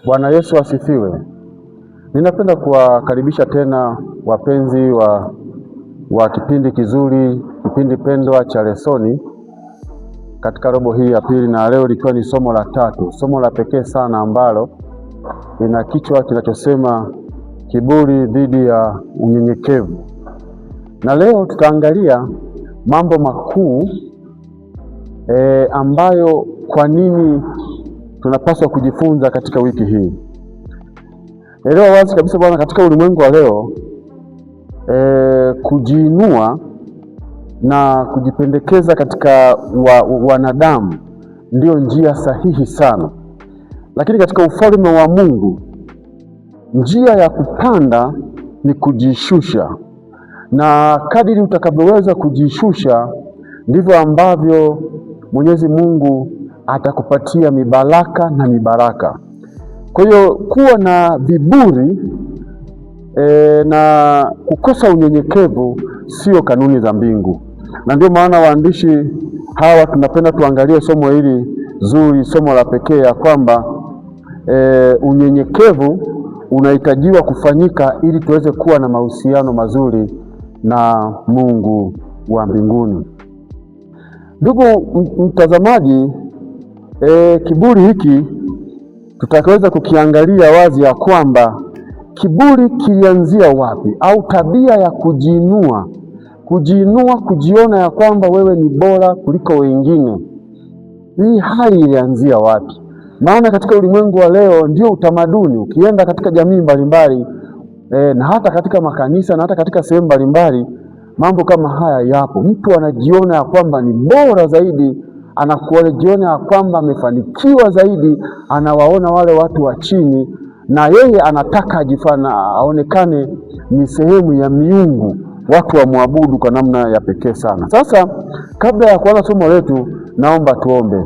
Bwana Yesu asifiwe. Ninapenda kuwakaribisha tena wapenzi wa kipindi kizuri, kipindi pendwa cha lesoni katika robo hii ya pili, na leo likiwa ni somo la 3, somo la pekee sana ambalo lina kichwa kinachosema kiburi dhidi ya unyenyekevu. Na leo tutaangalia mambo makuu ambayo kwa nini tunapaswa kujifunza katika wiki hii. Elewa wazi kabisa bwana, katika ulimwengu wa leo kujiinua na kujipendekeza katika wanadamu ndio njia sahihi sana, lakini katika ufalme wa Mungu njia ya kupanda ni kujishusha, na kadiri utakavyoweza kujishusha ndivyo ambavyo Mwenyezi Mungu atakupatia mibaraka na mibaraka. Kwa hiyo kuwa na viburi na kukosa unyenyekevu sio kanuni za mbingu, na ndio maana waandishi hawa tunapenda tuangalie somo hili zuri, somo la pekee, ya kwamba unyenyekevu unahitajiwa kufanyika ili tuweze kuwa na mahusiano mazuri na Mungu wa mbinguni. Ndugu mtazamaji, kiburi hiki tutakaweza kukiangalia wazi ya kwamba kiburi kilianzia wapi, au tabia ya kujiinua, kujiona ya kwamba wewe ni bora kuliko wengine. Hii hali ilianzia wapi? Maana katika ulimwengu wa leo ndio utamaduni. Ukienda katika jamii mbalimbali na hata katika makanisa na hata katika sehemu mbalimbali, mambo kama haya yapo. Mtu anajiona ya kwamba ni bora zaidi, anajiona ya kwamba amefanikiwa zaidi, anawaona wale watu wa chini, na yeye anataka aonekane ni sehemu ya miungu, watu wamwabudu kwa namna ya pekee sana. Sasa kabla ya kuanza somo letu, naomba tuombe.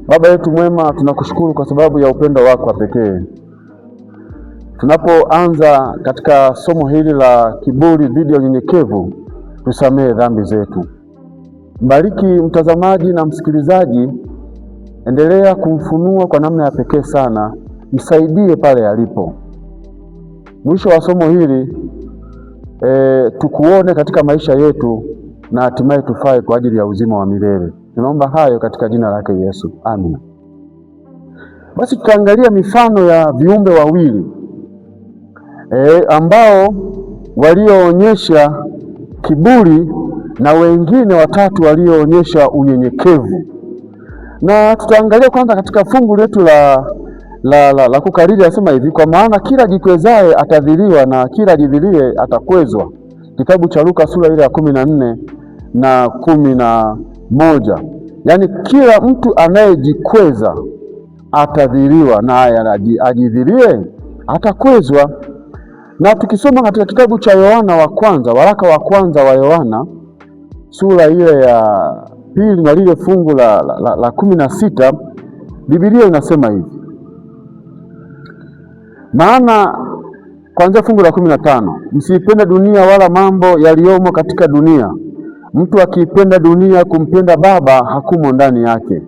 Baba yetu mwema, tunakushukuru kwa sababu ya upendo wako wa pekee. Tunapoanza katika somo hili la kiburi dhidi ya unyenyekevu, tusamehe dhambi zetu. Mbariki mtazamaji na msikilizaji, endelea kumfunua kwa namna ya pekee sana, msaidie pale alipo. Mwisho wa somo hili tukuone katika maisha yetu na hatimaye tufae kwa ajili ya uzima wa milele. Tunaomba hayo katika jina lake Yesu, amina. Basi tutaangalia mifano ya viumbe wawili ambao walioonyesha kiburi na wengine watatu walioonyesha unyenyekevu. Na tutaangalia kwanza katika fungu letu la kukariri, asema hivi: kwa maana kila jikwezaye atadhiliwa na kila jidhilie atakwezwa. Kitabu cha Luka sura ile ya 14 na 11. Yaani kila mtu anayejikweza atadhiliwa, na ajidhilie atakwezwa. Na tukisoma katika kitabu cha Yohana wa kwanza, waraka wa kwanza wa Yohana sura ile ya 2 na lile fungu la 16, Biblia inasema hivi: maana kuanzia fungu la 15, msiipende dunia wala mambo yaliyomo katika dunia. Mtu akiipenda dunia, kumpenda Baba hakumo ndani yake.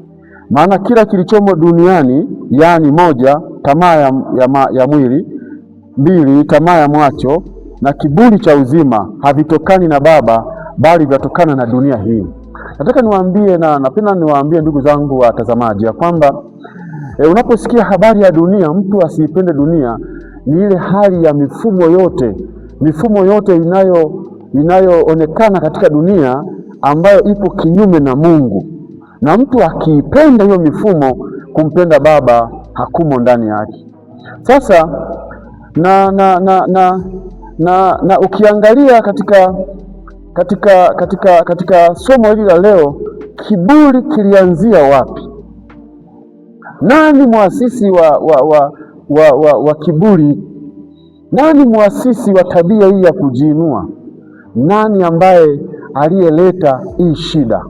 Maana kila kilichomo duniani, yaani 1, tamaa ya mwili; 2, tamaa ya macho; na kiburi cha uzima, havitokani na Baba, bali vyatokana na dunia hii. Nataka niwaambie na napenda niwaambie ndugu zangu watazamaji ya kwamba unaposikia habari ya dunia, mtu asiipende dunia, ni ile hali ya mifumo yote inayoonekana katika dunia ambayo ipo kinyume na Mungu. Na mtu akiipenda hiyo mifumo, kumpenda Baba hakumo ndani yake. Sasa na ukiangalia katika somo hili la leo, kiburi kilianzia wapi? Nani muasisi wa kiburi? Nani muasisi wa tabia hii ya kujiinua? Nani ambaye aliyeleta hii shida?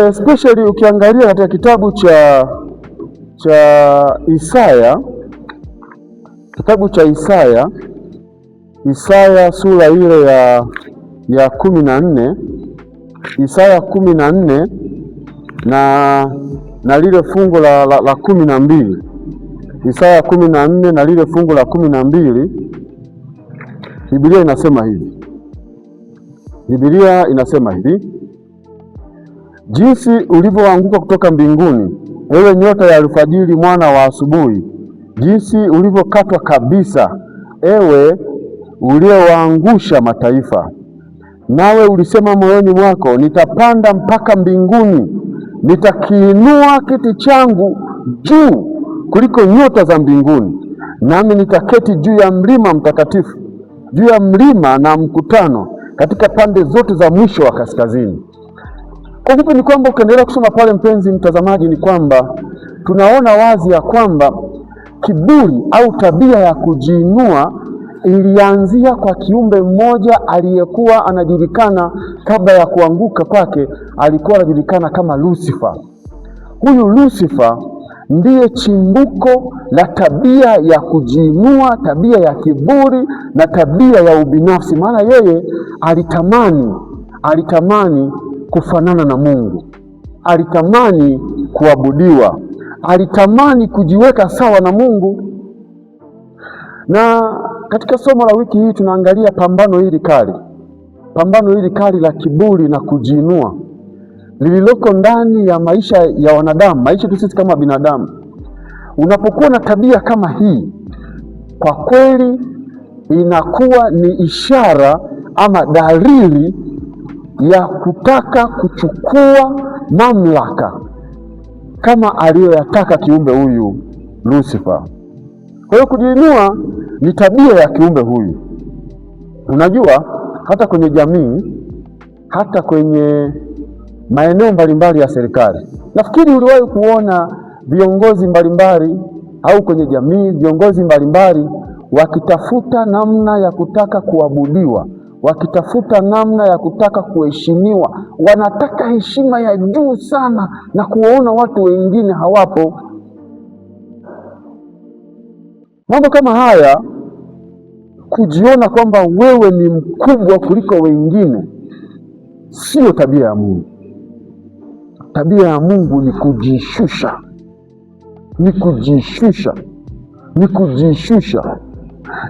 Especially ukiangalia katika kitabu cha Isaya, kitabu cha Isaya sura ile ya 14, Isaya 14 na na lile fungu la 12. Isaya 14 na lile fungu la 12. Biblia inasema hivi: jinsi ulivyoanguka kutoka mbinguni, ewe nyota ya alfajiri, mwana wa asubuhi, jinsi ulivyokatwa kabisa, ewe uliowaangusha mataifa. Nawe ulisema moyoni mwako, nitapanda mpaka mbinguni, nitakiinua kiti changu juu kuliko nyota za mbinguni, nami nitaketi juu ya mlima mtakatifu, juu ya mlima na mkutano, katika pande zote za mwisho wa kaskazini. Kwa hivyo ni kwamba ukiendelea kusoma pale, mpenzi mtazamaji, ni kwamba tunaona wazi ya kwamba kiburi au tabia ya kujiinua ilianzia kwa kiumbe mmoja aliyekuwa anajulikana kabla ya kuanguka kwake, alikuwa anajulikana kama Lucifer. Huyu Lucifer ndiye chimbuko la tabia ya kujiinua, tabia ya kiburi na tabia ya ubinafsi. Maana yeye alitamani kufanana na Mungu, alitamani kuabudiwa, alitamani kujiweka sawa na Mungu. Na katika somo la wiki hii tunaangalia pambano hili kali la kiburi na kujiinua lililoko ndani ya maisha ya wanadamu, maisha tu sisi kama binadamu. Unapokuwa na tabia kama hii, kwa kweli inakuwa ni ishara ama dalili ya kutaka kuchukua mamlaka kama aliyoyataka kiumbe huyu Lucifer. Kwa hiyo kujiinua ni tabia ya kiumbe huyu. Unajua, hata kwenye jamii, hata kwenye maeneo mbalimbali ya serikali, nafikiri uliwahi kuona viongozi mbalimbali au kwenye jamii viongozi mbalimbali wakitafuta namna ya kutaka kuabudiwa, wakitafuta namna ya kutaka kuheshimiwa. Wanataka heshima ya juu sana na kuwaona watu wengine hawapo. Mambo kama haya, kujiona kwamba wewe ni mkubwa kuliko wengine, sio tabia ya Mungu. Tabia ya Mungu ni kujishusha, ni kujishusha.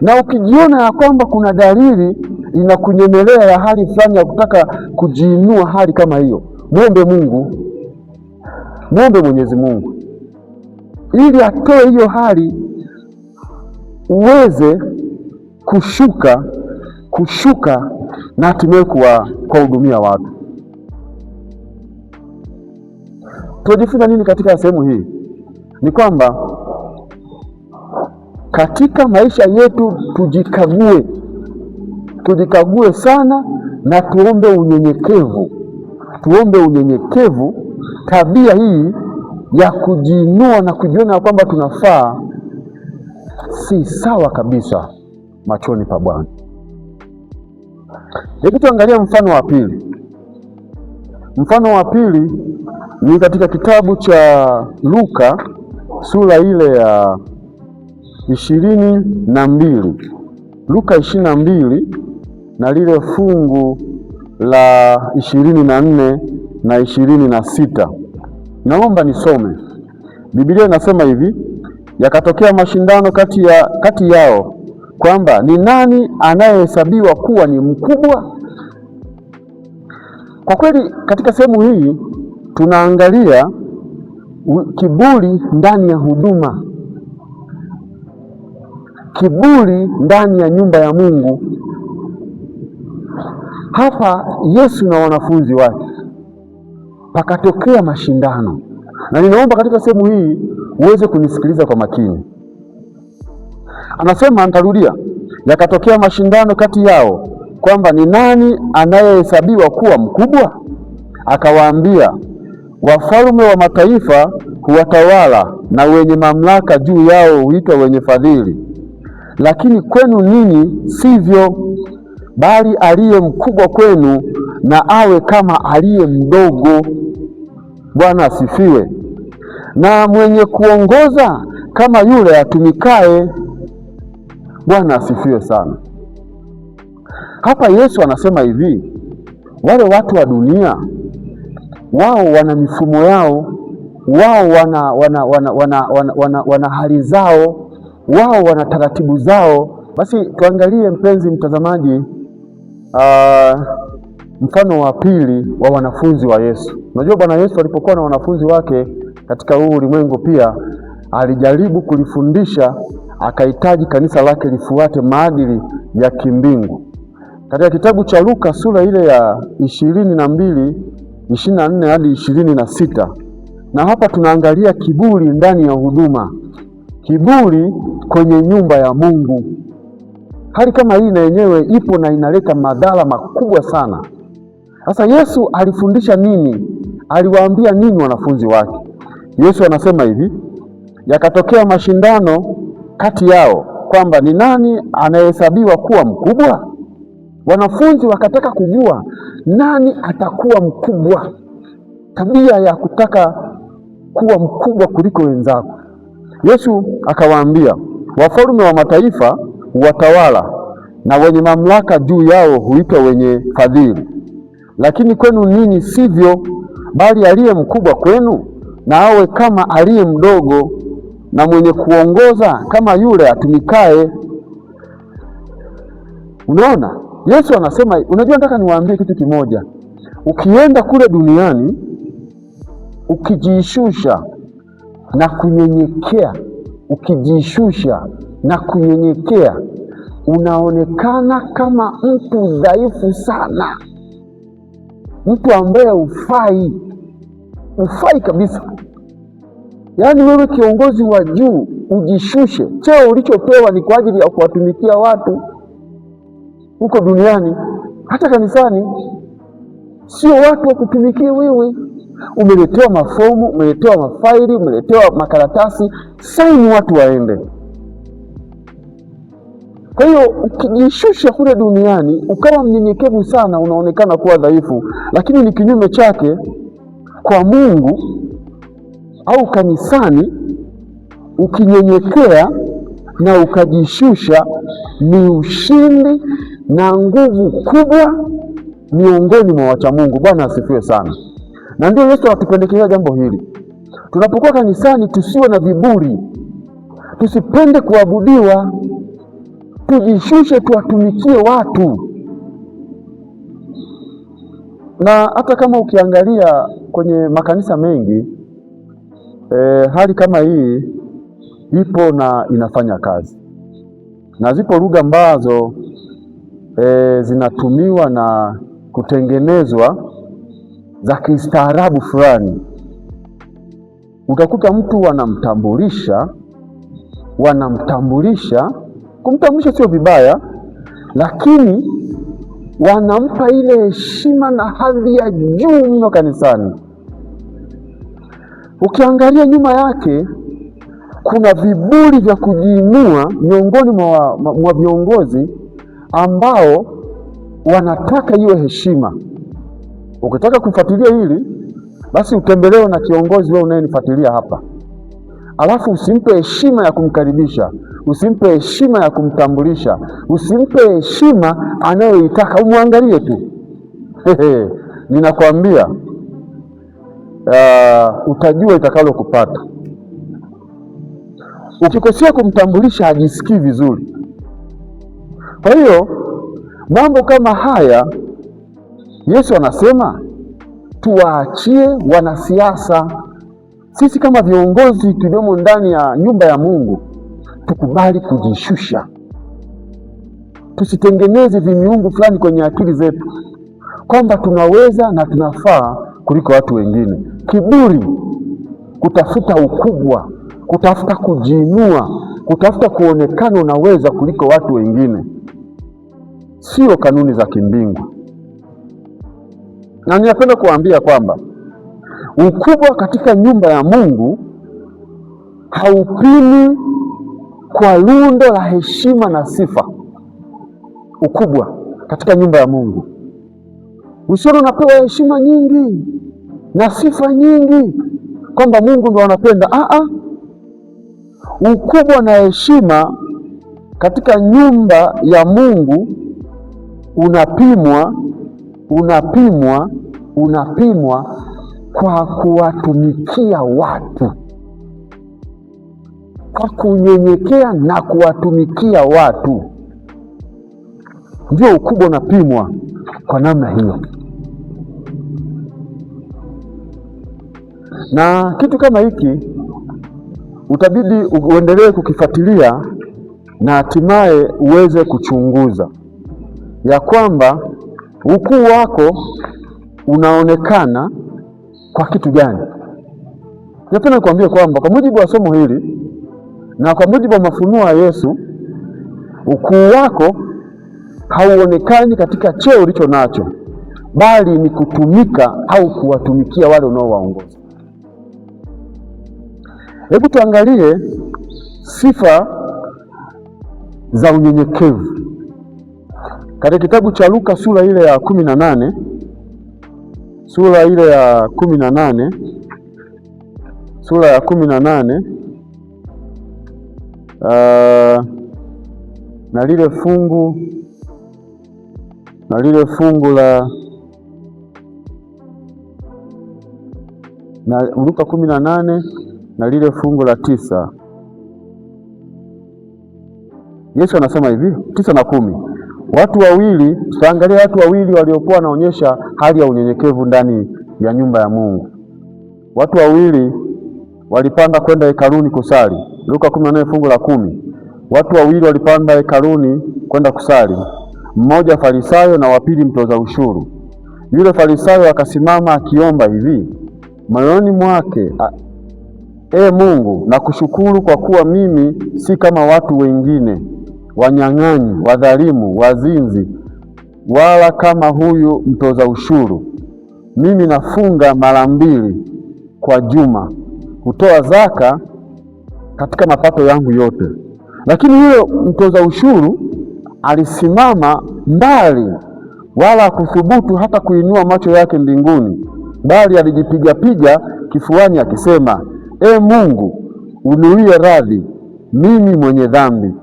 Na ukijiona ya kwamba kuna dalili inakunyemelea ya hali fulani ya kutaka kujiinua hali kama hiyo, muombe Mwenyezi Mungu ili atoe hiyo hali, uweze kushuka na hatimaye kuwahudumia watu. Tunajifunza nini katika sehemu hii? Ni kwamba katika maisha yetu tujikague sana na tuombe unyenyekevu. Tabia hii ya kujiinua na kujiona kwamba tunafaa si sawa kabisa machoni pa Bwana. Hebu tuangalia mfano wa pili. Mfano wa pili ni katika kitabu cha Luka sura ile ya 22. Luka 22 na lile fungu la 24 na 26. Naomba nisome. Biblia inasema hivi: yakatokea mashindano kati yao kwamba ni nani anayehesabiwa kuwa ni mkubwa. Kwa kweli katika sehemu hii tunaangalia kiburi ndani ya huduma, kiburi ndani ya nyumba ya Mungu. Hapa Yesu na wanafunzi wake pakatokea mashindano, na ninaomba katika sehemu hii uweze kunisikiliza kwa makini. Anasema, nitarudia, yakatokea mashindano kati yao kwamba ni nani anayehesabiwa kuwa mkubwa. Akawaambia, wafalme wa mataifa huwatawala na wenye mamlaka juu yao huitwa wenye fadhili, lakini kwenu ninyi sivyo, bali aliye mkubwa kwenu na awe kama aliye mdogo. Bwana asifiwe. Na mwenye kuongoza kama yule atumikaye. Bwana asifiwe sana. Hapa Yesu anasema hivi, wale watu wa dunia wao wana mifumo yao, wao wana hali zao, wao wana taratibu zao. Basi tuangalie mpenzi mtazamaji, mfano wa pili wa wanafunzi wa Yesu. Unajua Bwana Yesu alipokuwa na wanafunzi wake katika huu ulimwengu, pia alijaribu kulifundisha, akahitaji kanisa lake lifuate maadili ya kimbingu. Katika kitabu cha Luka sura ile ya 22:24 hadi 26, na hapa tunaangalia kiburi ndani ya huduma, kiburi kwenye nyumba ya Mungu. Hali kama hii na yenyewe ipo na inaleta madhara makubwa sana. Sasa Yesu alifundisha nini? Aliwaambia nini wanafunzi wake? Yesu anasema hivi, yakatokea mashindano kati yao kwamba ni nani anayehesabiwa kuwa mkubwa. Wanafunzi wakataka kujua nani atakuwa mkubwa, tabia ya kutaka kuwa mkubwa kuliko wenzako. Yesu akawaambia, wafalme wa mataifa watawala na wenye mamlaka juu yao huitwa wenye fadhili, lakini kwenu ninyi sivyo, bali aliye mkubwa kwenu na awe kama aliye mdogo, na mwenye kuongoza kama yule atumikaye. Unaona, Yesu anasema, unajua nataka niwaambie kitu kimoja. Ukienda kule duniani ukijishusha na kunyenyekea, ukijishusha na kunyenyekea, unaonekana kama mtu dhaifu sana, mtu ambaye hufai kabisa. Yaani wewe kiongozi wa juu ujishushe. Cheo ulichopewa ni kwa ajili ya kuwatumikia watu huko duniani, hata kanisani. Sio watu wa kutumikia wewe. Umeletewa mafomu, umeletewa mafaili, umeletewa makaratasi, saini watu waende. Kwa hiyo ukijishusha kule duniani ukawa mnyenyekevu sana, unaonekana kuwa dhaifu, lakini ni kinyume chake kwa Mungu au kanisani. Ukinyenyekea na ukajishusha ni ushindi na nguvu kubwa miongoni mwa wacha Mungu. Bwana asifiwe sana. Na ndio Yesu atupendekelea jambo hili. Tunapokuwa kanisani tusiwe na viburi, tusipende kuabudiwa, tujishushe, tuwatumikie watu. Na hata kama ukiangalia kwenye makanisa mengi, hali kama hii ipo na inafanya kazi, na zipo lugha ambazo zinatumiwa na kutengenezwa za kistaarabu fulani. Utakuta mtu wanamtambulisha, kumtambulisha sio vibaya, lakini wanampa ile heshima na hadhi ya juu mno kanisani. Ukiangalia nyuma yake kuna viburi vya kujiinua miongoni mwa viongozi ambao wanataka iwe heshima. Ukitaka kufuatilia hili, basi utembelewe na kiongozi wewe unayenifuatilia hapa, alafu usimpe heshima ya kumkaribisha, usimpe heshima ya kumtambulisha, usimpe heshima anayoitaka, umwangalie tu. Ninakwambia utajua itakalo kupata. Ukikosea kumtambulisha hajisikii vizuri. Kwa hiyo mambo kama haya Yesu anasema tuwaachie wanasiasa. Sisi kama viongozi tuliomo ndani ya nyumba ya Mungu tukubali kujishusha. Tusitengeneze vimiungu fulani kwenye akili zetu kwamba tunaweza na tunafaa kuliko watu wengine. Kiburi, kutafuta ukubwa, kutafuta kujiinua, kutafuta kuonekana unaweza kuliko watu wengine, sio kanuni za kimbingu. Na ninapenda kuambia kwamba ukubwa katika nyumba ya Mungu haupimi kwa lundo la heshima na sifa. Ukubwa katika nyumba ya Mungu, usione unapewa heshima nyingi na sifa nyingi kwamba Mungu ndo anapenda. Ukubwa na heshima katika nyumba ya Mungu unapimwa kwa kuwatumikia watu, kwa kunyenyekea na kuwatumikia watu. Ndio ukubwa unapimwa kwa namna hiyo. Na kitu kama hiki utabidi uendelee kukifuatilia na hatimaye uweze kuchunguza ya kwamba ukuu wako unaonekana kwa kitu gani. Napenda kuambia kwamba kwa mujibu wa somo hili na kwa mujibu wa mafunuo ya Yesu, ukuu wako hauonekani katika cheo ulicho nacho, bali ni kutumika au kuwatumikia wale unaowaongoza. Hebu tuangalie sifa za unyenyekevu katika kitabu cha Luka sura ile ya 18, sura ile ya 18, sura ya 18 na lile fungu la na Luka 18 na lile fungu la 9. Yesu anasema hivi, 9 na 10. Watu wawili, tutaangalia watu wawili waliokuwa wanaonyesha hali ya unyenyekevu ndani ya nyumba ya Mungu. Watu wawili walipanda kwenda hekaluni kusali. Luka 18 fungu la 10. Watu wawili walipanda hekaluni kwenda kusali, mmoja Farisayo na wa pili mtoza ushuru. Yule Farisayo akasimama akiomba hivi moyoni mwake, Mungu, nakushukuru kwa kuwa mimi si kama watu wengine, wanyang'anyi, wadhalimu, wazinzi, wala kama huyu mtoza ushuru. Mimi nafunga mara 2 kwa juma, kutoa zaka katika mapato yangu yote. Lakini huyo mtoza ushuru alisimama mbali, wala kuthubutu hata kuinua macho yake mbinguni, bali alijipiga kifuani akisema, Mungu, uniwie radhi mimi mwenye dhambi.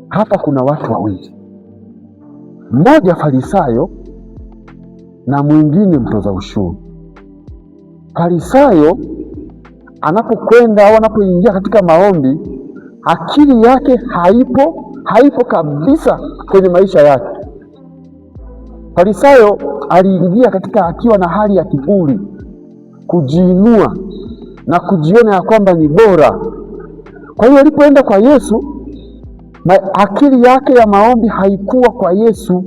Hapa kuna watu wawili, mmoja Farisayo na mwingine mtoza ushuru. Farisayo anapokwenda au anapoingia katika maombi, akili yake haipo kabisa kwenye maisha yake. Farisayo aliingia katika akiwa na hali ya kiburi, kujiinua na kujiona ya kwamba ni bora. Kwa hiyo alipoenda kwa Yesu, akili yake ya maombi haikuwa kwa Yesu,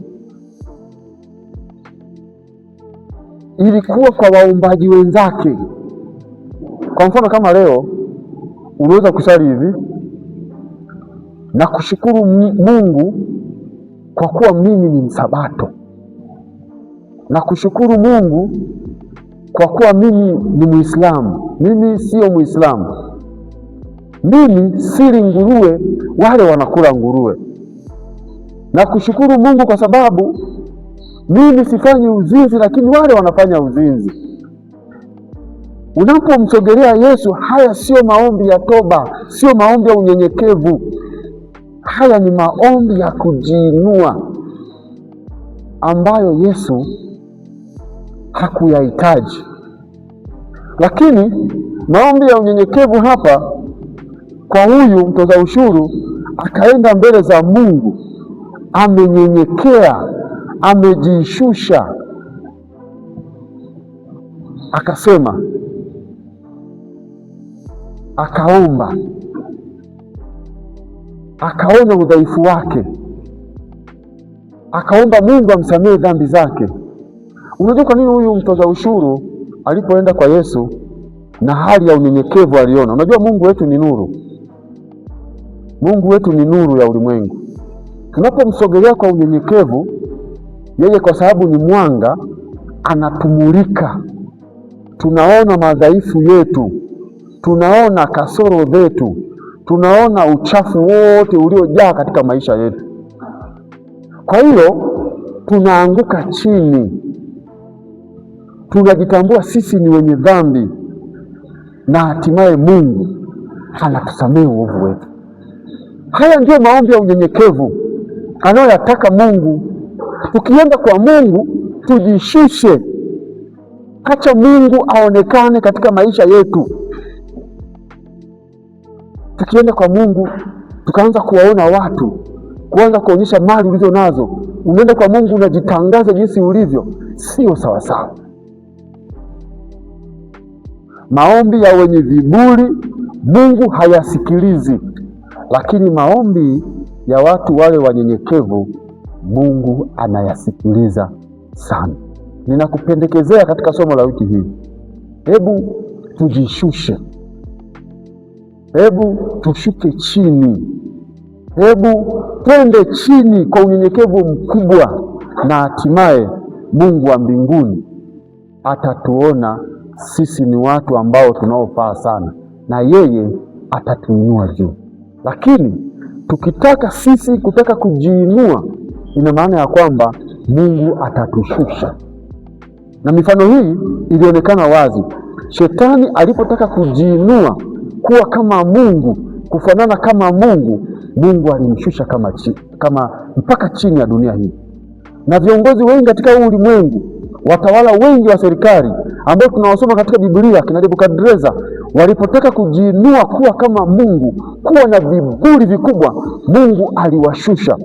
ilikuwa kwa waombaji wenzake. Kwa mfano kama leo unaweza kusali hivi, na kushukuru Mungu kwa kuwa mimi ni Msabato, na kushukuru Mungu kwa kuwa mimi ni Muislamu. Mimi sio Muislamu, mimi sili nguruwe, wale wanakula nguruwe. Na kushukuru Mungu kwa sababu mimi sifanyi uzinzi, lakini wale wanafanya uzinzi. Unapomsogelea Yesu, haya sio maombi ya toba, sio maombi ya unyenyekevu. Haya ni maombi ya kujiinua ambayo Yesu hakuyahitaji. Lakini maombi ya unyenyekevu hapa kwa huyu mtoza ushuru, akaenda mbele za Mungu, amenyenyekea, amejishusha, akasema, akaomba, akaona udhaifu wake, akaomba Mungu amsamehe dhambi zake. Unajua kwa nini huyu mtoza ushuru alipoenda kwa Yesu na hali ya unyenyekevu aliona? Unajua Mungu wetu ni nuru. Mungu wetu ni nuru ya ulimwengu. Tunapomsogelea kwa unyenyekevu, yeye kwa sababu ni mwanga, anatumulika. Tunaona madhaifu yetu, tunaona kasoro zetu, tunaona uchafu wote uliojaa katika maisha yetu. Kwa hiyo tunaanguka chini, tunajitambua sisi ni wenye dhambi, na hatimaye Mungu anatusamehe uovu wetu. Haya ndio maombi ya unyenyekevu anayoyataka Mungu. Tukienda kwa Mungu tujishushe. Acha Mungu aonekane katika maisha yetu. Tukienda kwa Mungu tukaanza kuwaona watu, kuanza kuonyesha mali ulizo nazo, unaenda kwa Mungu unajitangaza jinsi ulivyo, sio sawa sawa. Maombi ya wenye viburi Mungu hayasikilizi, lakini maombi ya watu wale wanyenyekevu Mungu anayasikiliza sana. Ninakupendekezea katika somo la wiki hii, hebu tujishushe, hebu tushuke chini, hebu twende chini kwa unyenyekevu mkubwa, na hatimaye Mungu wa mbinguni atatuona sisi ni watu ambao tunaofaa sana, na yeye atatuinua juu. Lakini tukitaka sisi kutaka kujiinua, ina maana ya kwamba Mungu atatushusha. Na mifano hii ilionekana wazi. Shetani alipotaka kujiinua kuwa kama Mungu, kufanana kama Mungu, Mungu alimshusha kama mpaka chini ya dunia hii. Na viongozi wengi katika huu ulimwengu, watawala wengi wa serikali ambao tunawasoma katika Biblia, kina Nebukadreza, walipotaka kujiinua kuwa kama Mungu, kuwa na viburi vikubwa, Mungu aliwashusha.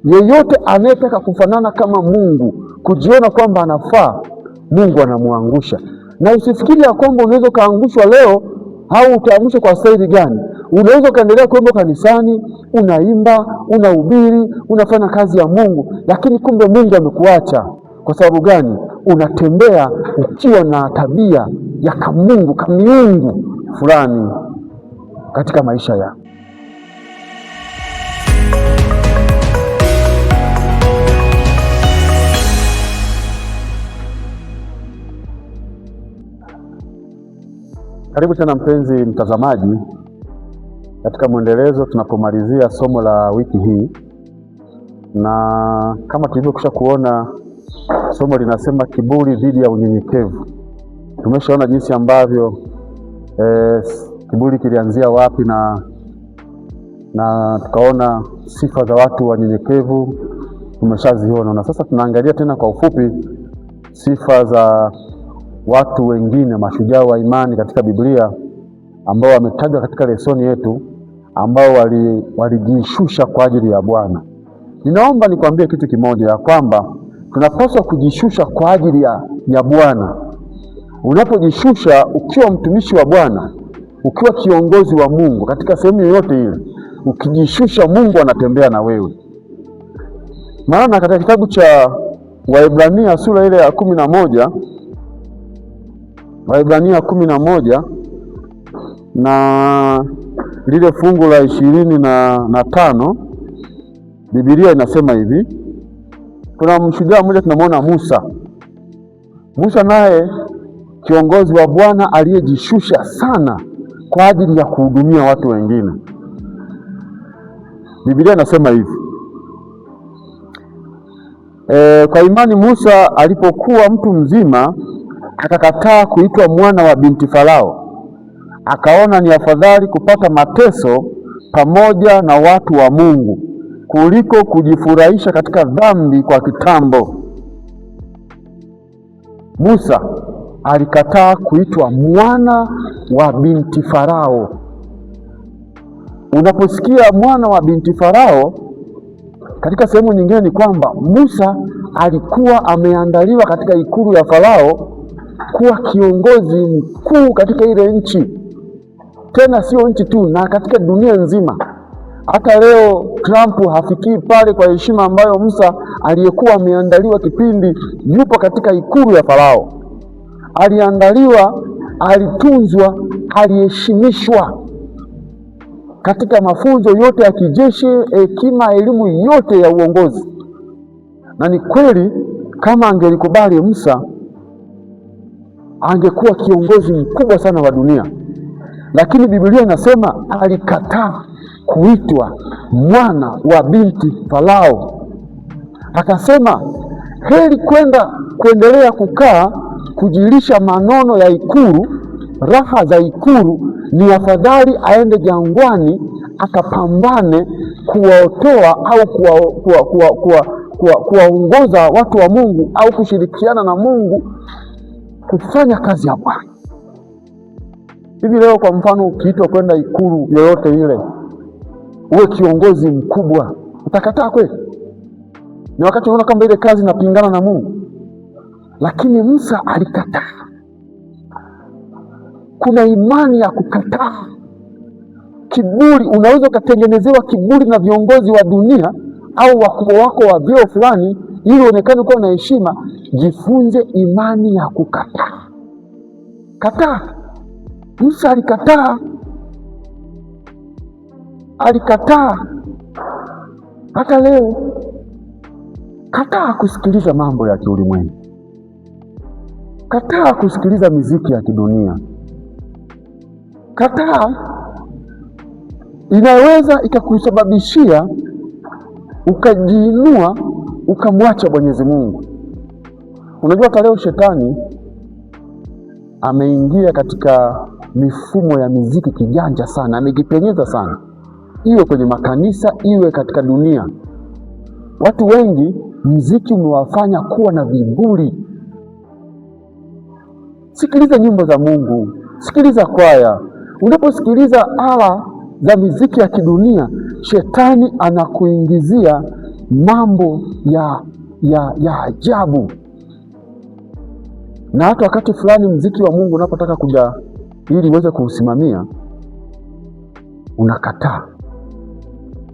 Yeyote anayetaka kufanana kama Mungu, kujiona kwamba anafaa, Mungu anamwangusha. Na usifikiri ya kwamba unaweza kaangushwa leo au utaangushwa kwa staili gani. Unaweza kaendelea kuomba kanisani, unaimba, unahubiri, unafanya kazi ya Mungu, lakini kumbe Mungu amekuacha. Kwa sababu gani? Unatembea ukiwa na tabia ya kamungu, kamiungu fulani katika maisha yako. Karibu tena mpenzi mtazamaji, katika mwendelezo tunapomalizia somo la wiki hii, na kama tulivyokwisha kuona, somo linasema kiburi dhidi ya unyenyekevu. Tumeshaona jinsi ambavyo kiburi kilianzia wapi, na tukaona sifa za watu wanyenyekevu tumeshaziona, na sasa tunaangalia tena kwa ufupi sifa za watu wengine, mashujaa wa imani katika Biblia ambao wametajwa katika lesoni yetu, ambao walijishusha kwa ajili ya Bwana. Ninaomba nikwambie kitu kimoja, ya kwamba tunapaswa kujishusha kwa ajili ya Bwana. Unapojishusha ukiwa mtumishi wa Bwana, ukiwa kiongozi wa Mungu katika sehemu yoyote ile, ukijishusha, Mungu anatembea na wewe. Maana katika kitabu cha Waebrania sura ile ya 11, Waebrania 11 na lile fungu la 25, Biblia inasema hivi. Kuna mshujaa mmoja tunamwona Musa. Musa naye kiongozi wa Bwana aliyejishusha sana kwa ajili ya kuhudumia watu wengine. Biblia inasema hivi. Kwa imani Musa alipokuwa mtu mzima akakataa kuitwa mwana wa binti Farao. Akaona ni afadhali kupata mateso pamoja na watu wa Mungu kuliko kujifurahisha katika dhambi kwa kitambo. Musa alikataa kuitwa mwana wa binti Farao. Unaposikia mwana wa binti Farao katika sehemu nyingine, ni kwamba Musa alikuwa ameandaliwa katika ikulu ya Farao kuwa kiongozi mkuu katika ile nchi. Tena sio nchi tu, na katika dunia nzima. Hata leo Trump hafikii pale kwa heshima ambayo Musa aliyekuwa ameandaliwa kipindi yupo katika ikulu ya Farao. Aliandaliwa, alitunzwa, aliheshimishwa katika mafunzo yote ya kijeshi, hekima, elimu yote ya uongozi. Na ni kweli kama angelikubali Musa, angekuwa kiongozi mkubwa sana wa dunia. Lakini Biblia inasema alikataa kuitwa mwana wa binti Farao. Akasema heri kuendelea kukaa kujilisha manono ya ikulu, raha za ikulu, ni afadhali aende jangwani akapambane kuwaotoa au kuwaongoza watu wa Mungu au kushirikiana na Mungu kufanya kazi ya Bwana. Hivi leo kwa mfano ukiitwa kwenda ikulu yoyote ile, uwe kiongozi mkubwa, utakataa kweli? Ni wakati unaona kama ile kazi inapingana na Mungu. Lakini Musa alikataa. Kuna imani ya kukataa kiburi. Unaweza ukatengenezewa kiburi na viongozi wa dunia au wakubwa wako wa vyeo fulani ili uonekane kuwa na heshima. Jifunze imani ya kukataa. Kataa. Musa alikataa. Hata leo kataa kusikiliza mambo ya kiulimwengu. Kataa kusikiliza miziki ya kidunia. Kataa. Inaweza ikakusababishia ukajiinua ukamwacha Mwenyezi Mungu. Unajua hata leo shetani ameingia katika mifumo ya miziki kijanja sana, amejipenyeza sana, iwe kwenye makanisa, iwe katika dunia. Watu wengi mziki umewafanya kuwa na viburi. Sikiliza nyimbo za Mungu, sikiliza kwaya. Unaposikiliza ala za miziki ya kidunia, shetani anakuingizia mambo ya ajabu. Na hata wakati fulani mziki wa Mungu unapotaka kuja ili uweze kuusimamia, unakataa.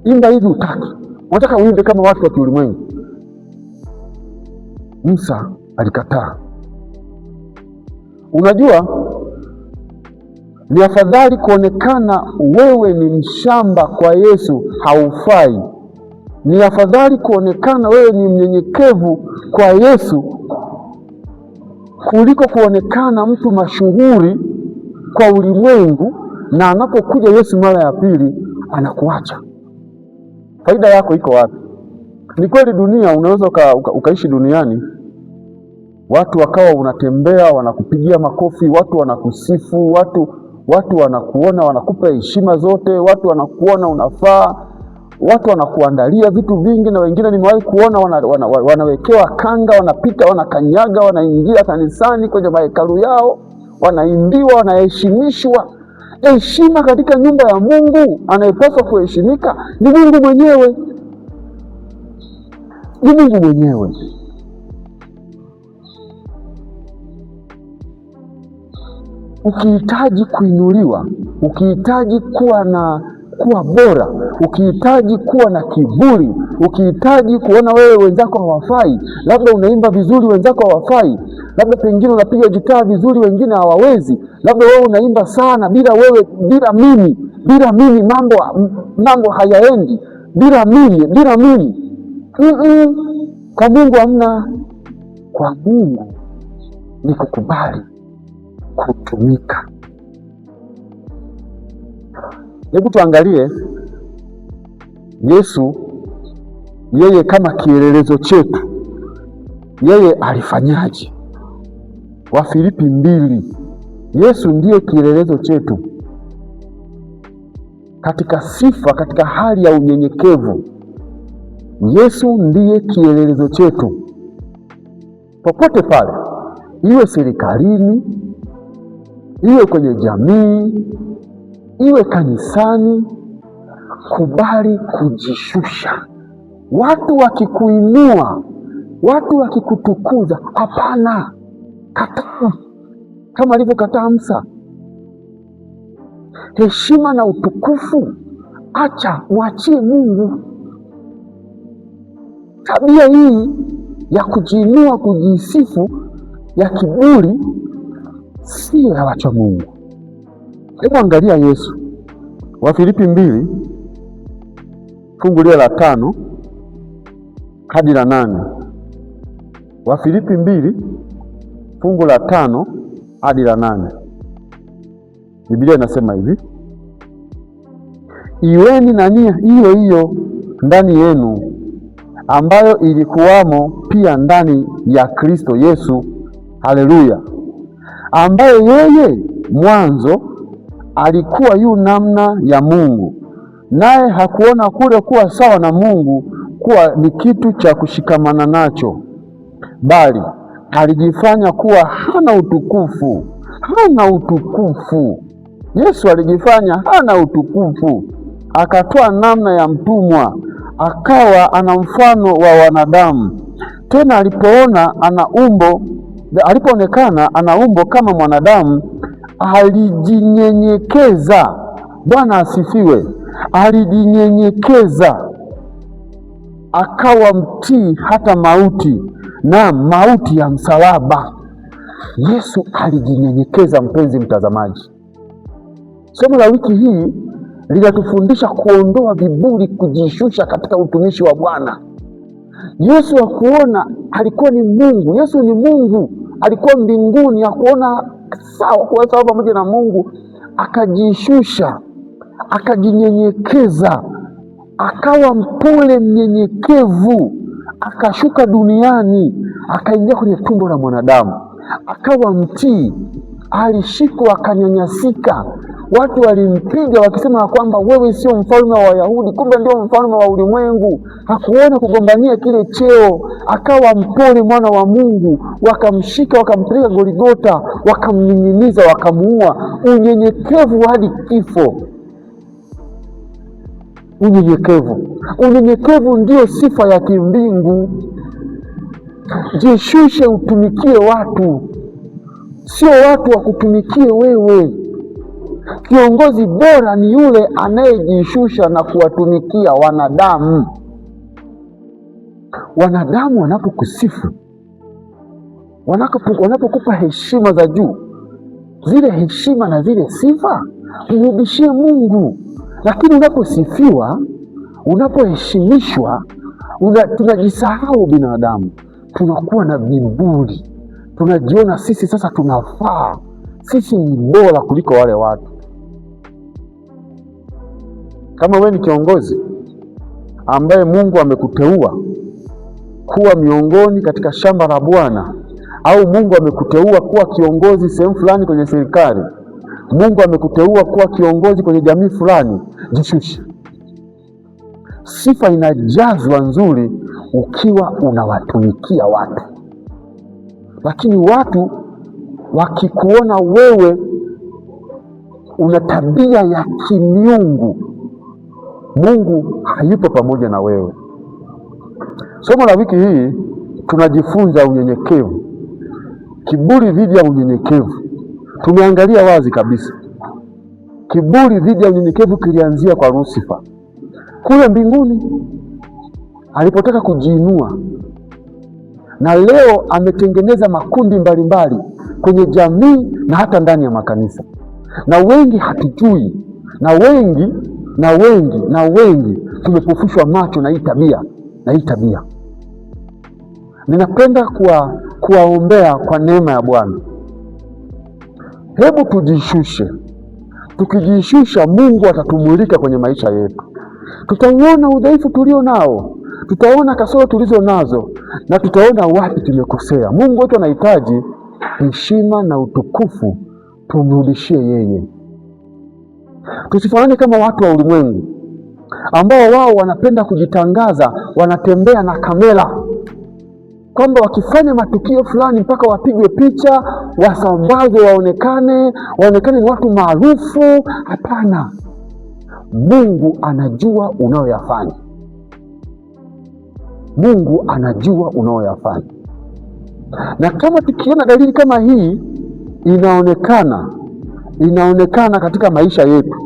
Imba hivi utaki, unataka uimbe kama watu wa kiulimwengu. Musa alikataa. Unajua, ni afadhali kuonekana wewe ni mshamba kwa Yesu, haufai. Ni afadhali kuonekana wewe ni mnyenyekevu kwa Yesu kuliko kuonekana mtu mashuhuri kwa ulimwengu, na anapokuja Yesu mara ya pili anakuacha. Faida yako iko wapi? Ni kweli dunia, unaweza ukaishi duniani, watu wakawa unatembea wanakupigia makofi, watu wanakusifu, watu wanakuona, wanakupa heshima zote, watu wanakuona unafaa, watu wanakuandalia vitu vingi. Na wengine nimewahi kuona wanawekewa kanga, wanapita, wanakanyaga, wanaingia kanisani kwenye mahekalu yao, wanaimbiwa, wanaheshimishwa. Heshima katika nyumba ya Mungu, anayepaswa kuheshimika ni Mungu mwenyewe. Ni Mungu mwenyewe. Ukihitaji kuinuliwa, ukihitaji kuwa bora, ukihitaji kuwa na kiburi, ukihitaji kuona wewe wenzako hawafai, labda unaimba vizuri wenzako hawafai, labda pengine unapiga gitaa vizuri wengine hawawezi, labda wewe unaimba sana bila mimi mambo hayaendi, bila mimi. Kwa Mungu hamna. Kwa Mungu ni kukubali kutumika. Hebu tuangalie Yesu, yeye kama kielelezo chetu, yeye alifanyaje? Wafilipi 2. Yesu ndiye kielelezo chetu katika sifa, katika hali ya unyenyekevu. Yesu ndiye kielelezo chetu popote pale, iwe serikalini, iwe kwenye jamii, iwe kanisani. Kubali kujishusha. Watu wakikuinua, watu wakikutukuza, hapana, kataa, kama alivyokataa Musa. Heshima na utukufu acha, mwachie Mungu. Tabia hii ya kujiinua, kujisifu, ya kiburi sio ya watu wa Mungu. Hebu angalia Yesu, Wafilipi 2 fungu la 5 hadi la 8. Wafilipi 2 fungu la 5 hadi la 8. Biblia inasema hivi: iweni na nia hiyo hiyo ndani yenu, ambayo ilikuwamo pia ndani ya Kristo Yesu. Haleluya! Ambaye yeye mwanzo alikuwa yu namna ya Mungu, naye hakuona kule kuwa sawa na Mungu kuwa ni kitu cha kushikamana nacho, bali alijifanya kuwa hana utukufu. Hana utukufu. Yesu alijifanya hana utukufu, akatoa namna ya mtumwa, akawa ana mfano wa wanadamu. Tena alipoonekana ana umbo kama mwanadamu, alijinyenyekeza. Bwana asifiwe. Alijinyenyekeza, akawa mtii hata mauti, na mauti ya msalaba. Yesu alijinyenyekeza. Mpenzi mtazamaji, somo la wiki hii linatufundisha kuondoa viburi, kujishusha katika utumishi wa Bwana. Yesu hakuona alikuwa ni Mungu. Yesu ni Mungu, alikuwa mbinguni, hakuona sawa kuwa sawa pamoja na Mungu, akajishusha, akajinyenyekeza, akawa mpole, mnyenyekevu, akashuka duniani, akaingia kwenye tumbo la mwanadamu, akawa mtii, alishikwa, akanyanyasika. Watu walimpiga wakisema kwamba wewe sio mfalme wa Wayahudi, kumbe ndio mfalme wa ulimwengu. Hakuona kugombania kile cheo, akawa mpole, mwana wa Mungu. Wakamshika, wakampeleka Golgotha, wakamning'iniza, wakamuua. Unyenyekevu hadi kifo. Unyenyekevu ndio sifa ya kimbingu. Jishushe, utumikie watu, sio watu wakutumikie wewe. Kiongozi bora ni yule anayejishusha na kuwatumikia wanadamu. Wanadamu wanapokusifu, wanapokupa heshima za juu, zile heshima na zile sifa mrudishie Mungu. Lakini unaposifiwa, unapoheshimishwa, tunajisahau binadamu, tunakuwa na viburi, tunajiona sisi sasa tunafaa, sisi ni bora kuliko wale watu. Kama wewe ni kiongozi ambaye Mungu amekuteua kuwa miongoni katika shamba la Bwana, au Mungu amekuteua kuwa kiongozi sehemu fulani kwenye serikali, Mungu amekuteua kuwa kiongozi kwenye jamii fulani, jishushe. Sifa inajazwa nzuri ukiwa unawatumikia watu. Lakini watu wakikuona wewe una tabia ya kimiungu, Mungu hayupo pamoja na wewe. Somo la wiki hii tunajifunza unyenyekevu, kiburi dhidi ya unyenyekevu. Tumeangalia wazi kabisa kiburi dhidi ya unyenyekevu kilianzia kwa Lucifer kule mbinguni alipotaka kujiinua, na leo ametengeneza makundi mbalimbali kwenye jamii na hata ndani ya makanisa, na wengi hatujui, na wengi tumepofushwa macho na hii tabia. Ninapenda kuwaombea kwa neema ya Bwana. Hebu tujishushe. Tukijishusha, Mungu atatumulika kwenye maisha yetu. Tutauona udhaifu tulio nao, tutaona kasoro tulizo nazo, na tutaona wapi tumekosea. Mungu wetu anahitaji heshima na utukufu, tumrudishie yeye. Tusifanane kama watu wa ulimwengu ambao wao wanapenda kujitangaza, wanatembea na kamera, kwamba wakifanya matukio fulani mpaka wapigwe picha, wasambazwe, waonekane ni watu maarufu. Hapana, Mungu anajua unayoyafanya. Mungu anajua unayoyafanya. Na kama tukiona dalili kama hii inaonekana katika maisha yetu,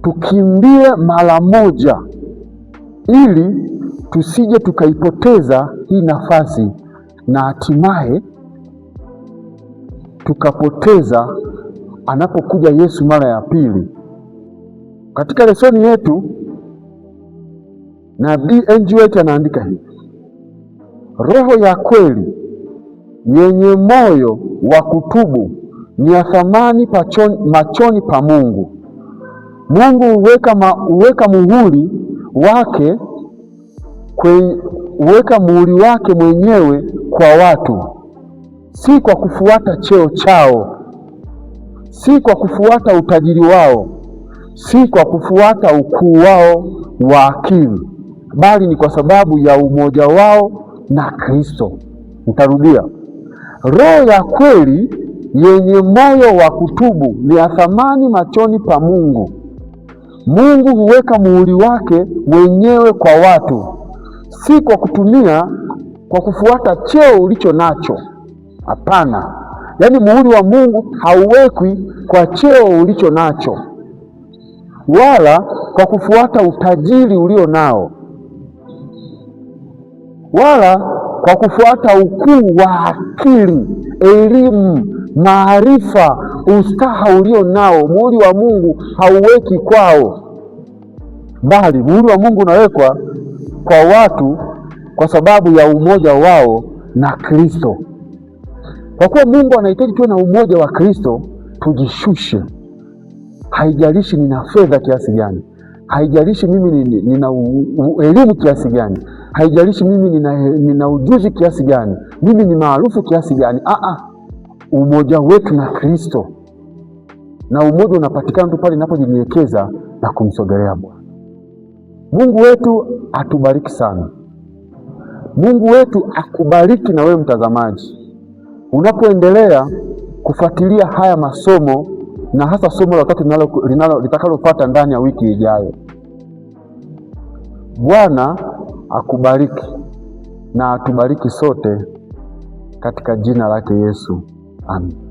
tukimbie mara moja, ili tusije tukaipoteza hii nafasi na hatimaye tukapoteza anapokuja Yesu mara ya pili. Katika lesoni yetu Nabii N.G. White anaandika hivi: roho ya kweli yenye moyo wa kutubu ni ya thamani machoni pa Mungu. Mungu huweka muhuri wake mwenyewe kwa watu, si kwa kufuata cheo chao, si kwa kufuata utajiri wao, si kwa kufuata ukuu wao wa akili, bali ni kwa sababu ya umoja wao na Kristo. Nitarudia, roho ya kweli yenye moyo wa kutubu ni ya thamani machoni pa Mungu. Mungu huweka muhuri wake mwenyewe kwa watu, si kwa kufuata cheo ulicho nacho. Hapana, yaani muhuri wa Mungu hauwekwi kwa cheo ulicho nacho, wala kwa kufuata utajiri ulio nao, wala kwa kufuata ukuu wa akili, elimu, maarifa, ustaha ulio nao. Muhuri wa Mungu hauweki kwao, bali muhuri wa Mungu unawekwa kwa watu kwa sababu ya umoja wao na Kristo. Kwa kuwa Mungu anahitaji tuwe na umoja wa Kristo, tujishushe. Haijalishi nina fedha kiasi gani, haijalishi mimi nina elimu kiasi gani, haijalishi mimi nina ujuzi kiasi gani, mimi ni maarufu kiasi gani. Umoja wetu na Kristo, na umoja unapatikana tu pale ninapojinyenyekeza na kumsogelea Bwana. Mungu wetu atubariki sana. Mungu wetu akubariki na wewe mtazamaji, unapoendelea kufuatilia haya masomo, na hasa somo la tatu litakalofuata ndani ya wiki ijayo. Bwana akubariki na atubariki sote katika jina lake Yesu. Amen.